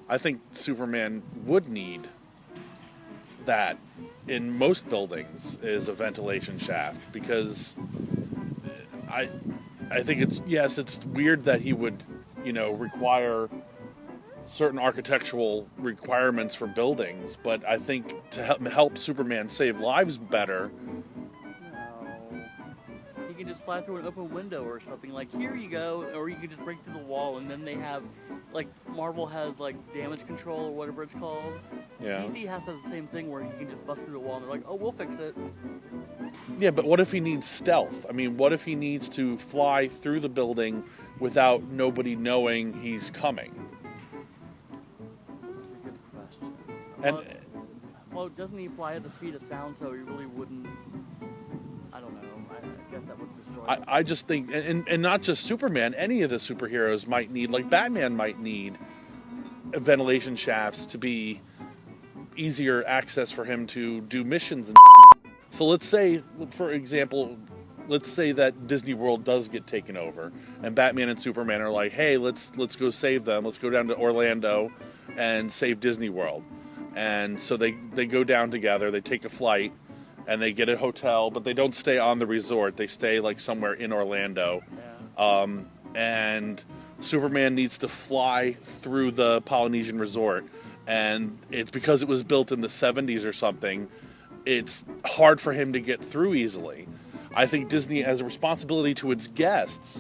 I think Superman would need that in most buildings is a ventilation shaft, because I I think it's weird that he would, require certain architectural requirements for buildings, but I think to help Superman save lives better. No. You can just fly through an open window or something. Like, here you go. Or you can just break through the wall, and then they have, like, Marvel has, like, damage control or whatever it's called. Yeah. DC has the same thing where you can just bust through the wall, and they're like, oh, we'll fix it. Yeah, but what if he needs stealth? I mean, what if he needs to fly through the building without nobody knowing he's coming? That's a good question. And Well, doesn't he fly at the speed of sound, so he really wouldn't... I don't know. I guess that would destroy him. I just think, and not just Superman, any of the superheroes might need, like Batman might need ventilation shafts to be easier access for him to do missions and so let's say, for example, that Disney World does get taken over, and Batman and Superman are like, hey, let's go save them. Let's go down to Orlando and save Disney World. And so they go down together, they take a flight, and they get a hotel, but they don't stay on the resort. They stay like somewhere in Orlando. Yeah. And Superman needs to fly through the Polynesian resort. And it's because it was built in the 70s or something, it's hard for him to get through easily. I think Disney, as a responsibility to its guests,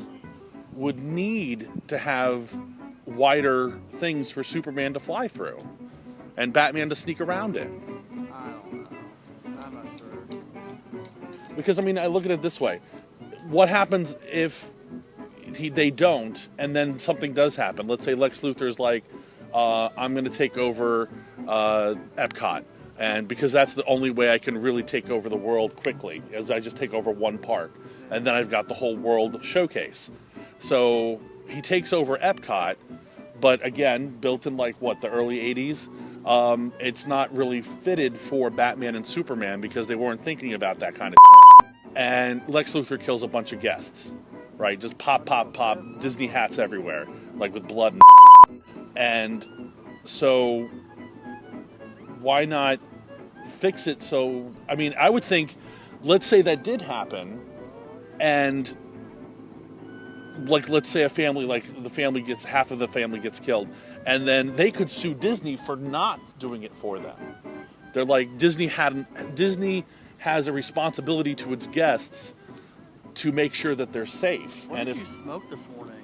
would need to have wider things for Superman to fly through and Batman to sneak around in. I don't know. I'm not sure. Because, I mean, I look at it this way. What happens if they don't, and then something does happen? Let's say Lex Luthor's like, I'm going to take over Epcot. And because that's the only way I can really take over the world quickly, is I just take over one park. And then I've got the whole world showcase. So he takes over Epcot, but again, built in the early 80s. It's not really fitted for Batman and Superman because they weren't thinking about that kind of And Lex Luthor kills a bunch of guests, right? Just pop, pop, pop, Disney hats everywhere, like with blood and so why not fix it? So, I mean, I would think, let's say that did happen, and let's say a family, half of the family gets killed, and then they could sue Disney for not doing it for them. They're like, Disney has a responsibility to its guests to make sure that they're safe. What did you smoke this morning?